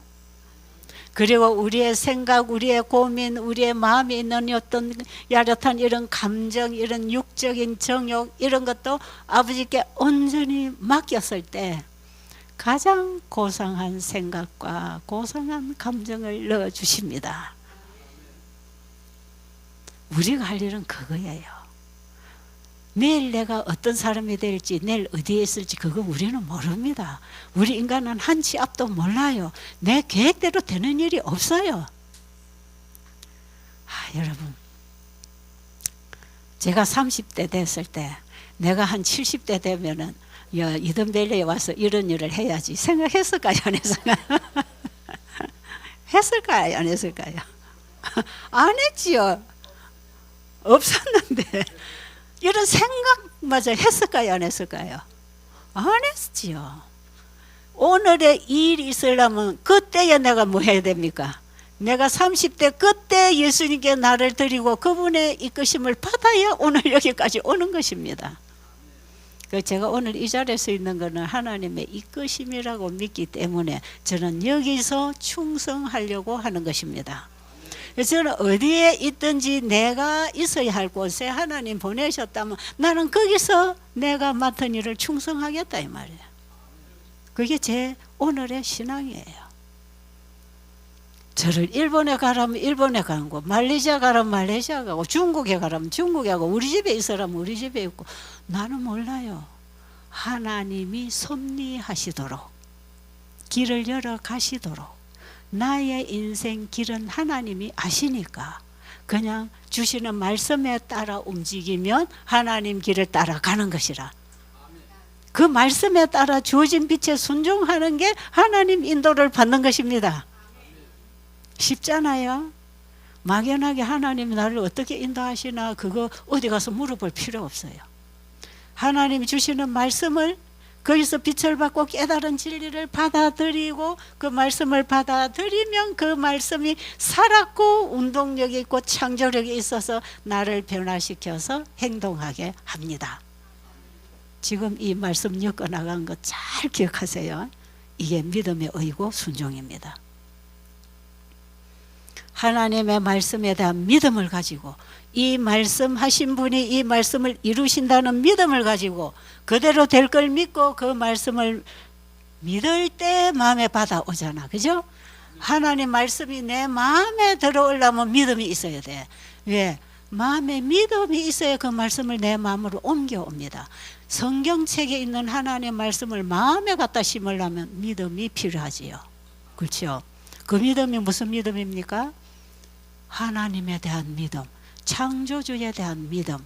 그리고 우리의 생각, 우리의 고민, 우리의 마음에 있는 어떤 야릇한 이런 감정, 이런 육적인 정욕 이런 것도 아버지께 온전히 맡겼을 때 가장 고상한 생각과 고상한 감정을 넣어주십니다. 우리가 할 일은 그거예요. 내일 내가 어떤 사람이 될지 내일 어디에 있을지 그거 우리는 모릅니다. 우리 인간은 한 치 앞도 몰라요. 내 계획대로 되는 일이 없어요. 여러분 제가 30대 됐을 때 내가 한 70대 되면은 이든밸리에 와서 이런 일을 해야지 생각했을까요? 안 했을까요? 했을까요? 안 했을까요? 안 했지요. 없었는데 이런 생각마저 했을까요? 안 했을까요? 안 했지요. 오늘의 일이 있으려면 그때에 내가 뭐 해야 됩니까? 내가 30대 그때 예수님께 나를 드리고 그분의 이끄심을 받아야 오늘 여기까지 오는 것입니다. 제가 오늘 이 자리에 서 있는 것은 하나님의 이끄심이라고 믿기 때문에 저는 여기서 충성하려고 하는 것입니다. 저는 어디에 있든지 내가 있어야 할 곳에 하나님 보내셨다면 나는 거기서 내가 맡은 일을 충성하겠다 이 말이에요. 그게 제 오늘의 신앙이에요. 저를 일본에 가라면 일본에 가는 거, 말레이시아 가라면 말레이시아 가고, 중국에 가라면 중국에 가고, 우리 집에 있으라면 우리 집에 있고, 나는 몰라요. 하나님이 섭리하시도록 길을 열어 가시도록 나의 인생 길은 하나님이 아시니까 그냥 주시는 말씀에 따라 움직이면 하나님 길을 따라가는 것이라. 그 말씀에 따라 주어진 빛에 순종하는 게 하나님 인도를 받는 것입니다. 쉽잖아요. 막연하게 하나님이 나를 어떻게 인도하시나 그거 어디 가서 물어볼 필요 없어요. 하나님이 주시는 말씀을 거기서 빛을 받고 깨달은 진리를 받아들이고 그 말씀을 받아들이면 그 말씀이 살았고 운동력이 있고 창조력이 있어서 나를 변화시켜서 행동하게 합니다. 지금 이 말씀 엮어 나간 거 잘 기억하세요. 이게 믿음의 의고 순종입니다. 하나님의 말씀에 대한 믿음을 가지고 이 말씀하신 분이 이 말씀을 이루신다는 믿음을 가지고 그대로 될 걸 믿고 그 말씀을 믿을 때 마음에 받아오잖아. 그죠? 하나님 말씀이 내 마음에 들어오려면 믿음이 있어야 돼. 왜? 마음에 믿음이 있어야 그 말씀을 내 마음으로 옮겨옵니다. 성경책에 있는 하나님의 말씀을 마음에 갖다 심으려면 믿음이 필요하지요. 그렇죠? 그 믿음이 무슨 믿음입니까? 하나님에 대한 믿음, 창조주에 대한 믿음,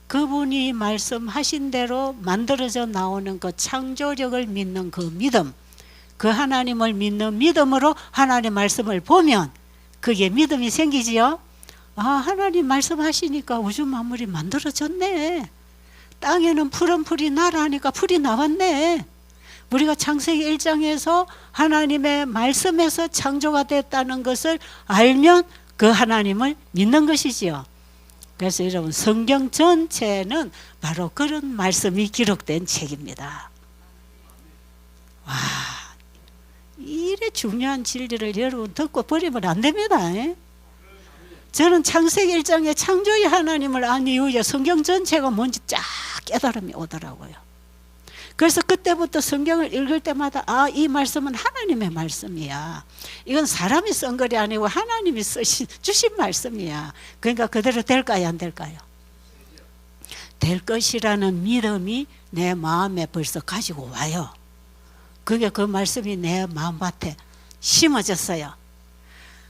그분이 말씀하신 대로 만들어져 나오는 그 창조력을 믿는 그 믿음, 그 하나님을 믿는 믿음으로 하나님 말씀을 보면 그게 믿음이 생기지요. 아, 하나님 말씀하시니까 우주 만물이 만들어졌네. 땅에는 푸른 풀이 나라니까 풀이 나왔네. 우리가 창세기 1장에서 하나님의 말씀에서 창조가 됐다는 것을 알면 그 하나님을 믿는 것이지요. 그래서 여러분 성경 전체는 바로 그런 말씀이 기록된 책입니다. 와, 이래 중요한 진리를 여러분 듣고 버리면 안 됩니다. 저는 창세기 1장에 창조의 하나님을 안 이후에 성경 전체가 뭔지 쫙 깨달음이 오더라고요. 그래서 그때부터 성경을 읽을 때마다 아, 이 말씀은 하나님의 말씀이야. 이건 사람이 쓴 글이 아니고 하나님이 주신 말씀이야. 그러니까 그대로 될까요, 안 될까요? 될 것이라는 믿음이 내 마음에 벌써 가지고 와요. 그게 그 말씀이 내 마음밭에 심어졌어요.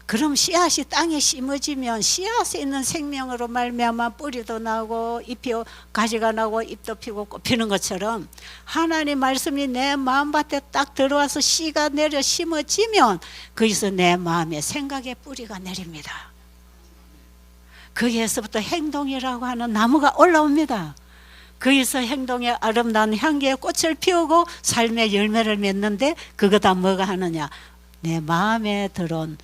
그럼 씨앗이 땅에 심어지면 씨앗에 있는 생명으로 말미암아 뿌리도 나고 잎이 가지가 나고 잎도 피고 꽃 피는 것처럼 하나님 말씀이 내 마음밭에 딱 들어와서 씨가 내려 심어지면 거기서 내 마음에 생각의 뿌리가 내립니다. 거기에서부터 행동이라고 하는 나무가 올라옵니다. 거기서 행동의 아름다운 향기의 꽃을 피우고 삶의 열매를 맺는데 그거 다 뭐가 하느냐? 내 마음에 들어온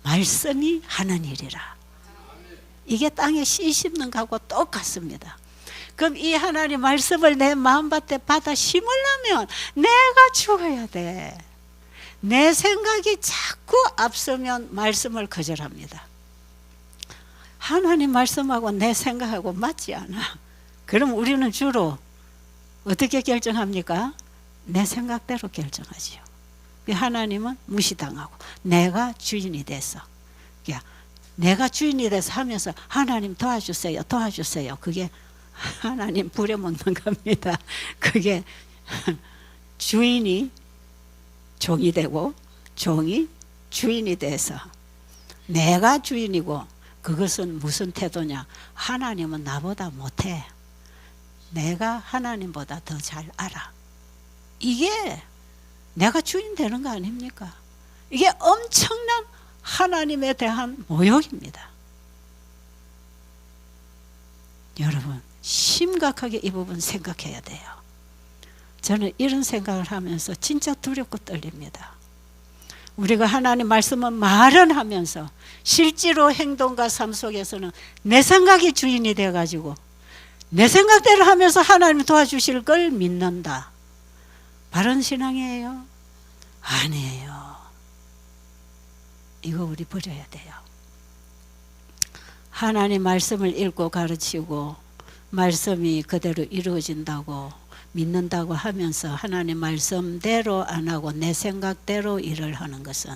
말씀이 하는 일이라. 이게 땅에 씨 심는 거하고 똑같습니다. 그럼 이 하나님 말씀을 내 마음밭에 받아 심으려면 내가 죽어야 돼. 내 생각이 자꾸 앞서면 말씀을 거절합니다. 하나님 말씀하고 내 생각하고 맞지 않아. 그럼 우리는 주로 어떻게 결정합니까? 내 생각대로 결정하지요. 하나님은 무시당하고 내가 주인이 돼서 내가 주인이 돼서 하면서 하나님 도와주세요 도와주세요. 그게 하나님 부려먹는 겁니다. 그게 주인이 종이 되고 종이 주인이 돼서 내가 주인이고 그것은 무슨 태도냐? 하나님은 나보다 못해. 내가 하나님보다 더 잘 알아. 이게 내가 주인 되는 거 아닙니까? 이게 엄청난 하나님에 대한 모욕입니다. 여러분 심각하게 이 부분 생각해야 돼요. 저는 이런 생각을 하면서 진짜 두렵고 떨립니다. 우리가 하나님 말씀은 말은 하면서 실제로 행동과 삶 속에서는 내 생각이 주인이 돼가지고 내 생각대로 하면서 하나님 도와주실 걸 믿는다. 바른 신앙이에요? 아니에요. 이거 우리 버려야 돼요. 하나님 말씀을 읽고 가르치고 말씀이 그대로 이루어진다고 믿는다고 하면서 하나님 말씀대로 안 하고 내 생각대로 일을 하는 것은,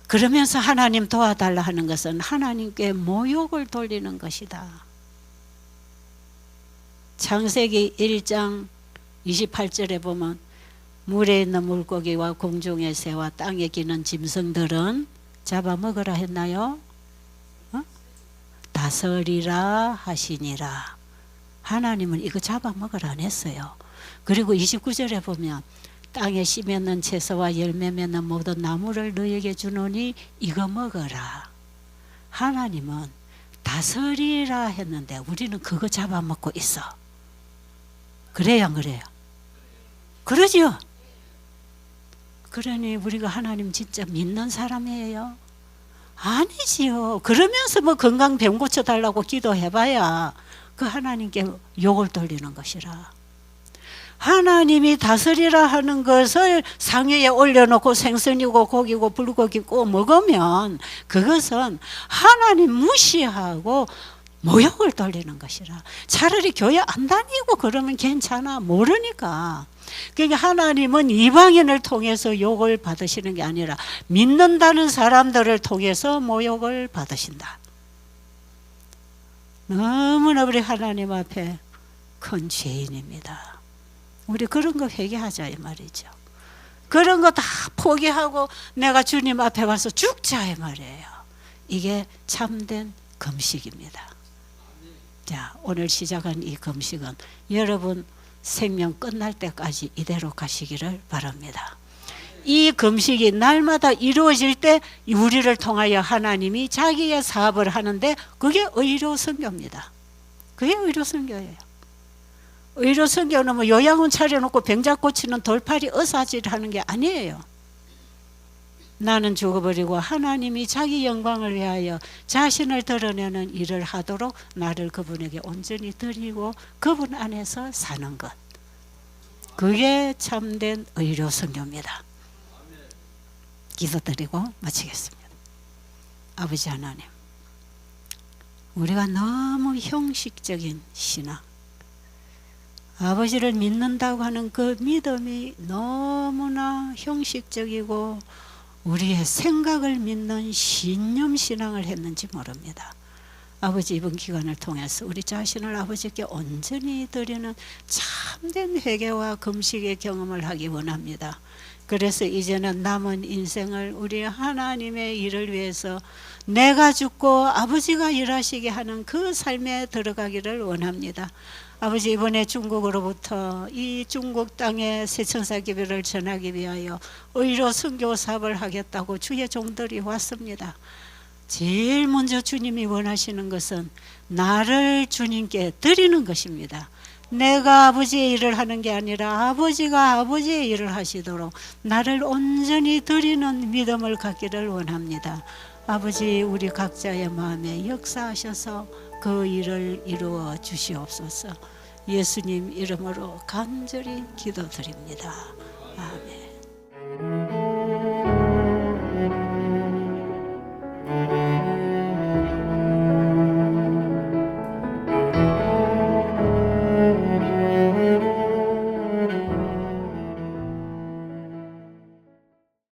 그러면서 하나님 도와달라 하는 것은 하나님께 모욕을 돌리는 것이다. 창세기 1장 28절에 보면 물에 있는 물고기와 공중의 새와 땅에 기는 짐승들은 잡아먹으라 했나요? 다스리라 하시니라. 하나님은 이거 잡아먹으라 안 했어요. 그리고 29절에 보면 땅에 씨 맺는 채소와 열매 맺는 모든 나무를 너에게 주노니 이거 먹어라. 하나님은 다스리라 했는데 우리는 그거 잡아먹고 있어. 그래요, 안 그래요? 그러지요? 그러니 우리가 하나님 진짜 믿는 사람이에요? 아니지요. 그러면서 뭐 건강 병 고쳐달라고 기도해봐야 그 하나님께 욕을 돌리는 것이라. 하나님이 다스리라 하는 것을 상위에 올려놓고 생선이고 고기고 불고기 구워 먹으면 그것은 하나님 무시하고 모욕을 돌리는 것이라. 차라리 교회 안 다니고 그러면 괜찮아. 모르니까. 그러니까 하나님은 이방인을 통해서 욕을 받으시는 게 아니라 믿는다는 사람들을 통해서 모욕을 받으신다. 너무나 우리 하나님 앞에 큰 죄인입니다. 우리 그런 거 회개하자 이 말이죠. 그런 거 다 포기하고 내가 주님 앞에 와서 죽자 이 말이에요. 이게 참된 금식입니다. 자, 오늘 시작한 이 금식은 여러분 생명 끝날 때까지 이대로 가시기를 바랍니다. 이 금식이 날마다 이루어질 때 우리를 통하여 하나님이 자기의 사업을 하는데 그게 의로 선교입니다. 그게 의로 선교예요. 의로 선교는 뭐 요양원 차려놓고 병자 고치는 돌팔이 의사질 하는 게 아니에요. 나는 죽어버리고 하나님이 자기 영광을 위하여 자신을 드러내는 일을 하도록 나를 그분에게 온전히 드리고 그분 안에서 사는 것. 그게 참된 의로 선교입니다. 기도드리고 마치겠습니다. 아버지 하나님, 우리가 너무 형식적인 신앙, 아버지를 믿는다고 하는 그 믿음이 너무나 형식적이고 우리의 생각을 믿는 신념신앙을 했는지 모릅니다. 아버지, 이번 기간을 통해서 우리 자신을 아버지께 온전히 드리는 참된 회개와 금식의 경험을 하기 원합니다. 그래서 이제는 남은 인생을 우리 하나님의 일을 위해서 내가 죽고 아버지가 일하시게 하는 그 삶에 들어가기를 원합니다. 아버지, 이번에 중국으로부터 이 중국 땅에 새천사 기별을 전하기 위하여 의로 선교 사업을 하겠다고 주의 종들이 왔습니다. 제일 먼저 주님이 원하시는 것은 나를 주님께 드리는 것입니다. 내가 아버지의 일을 하는 게 아니라 아버지가 아버지의 일을 하시도록 나를 온전히 드리는 믿음을 갖기를 원합니다. 아버지, 우리 각자의 마음에 역사하셔서 그 일을 이루어 주시옵소서. 예수님 이름으로 간절히 기도드립니다. 아멘.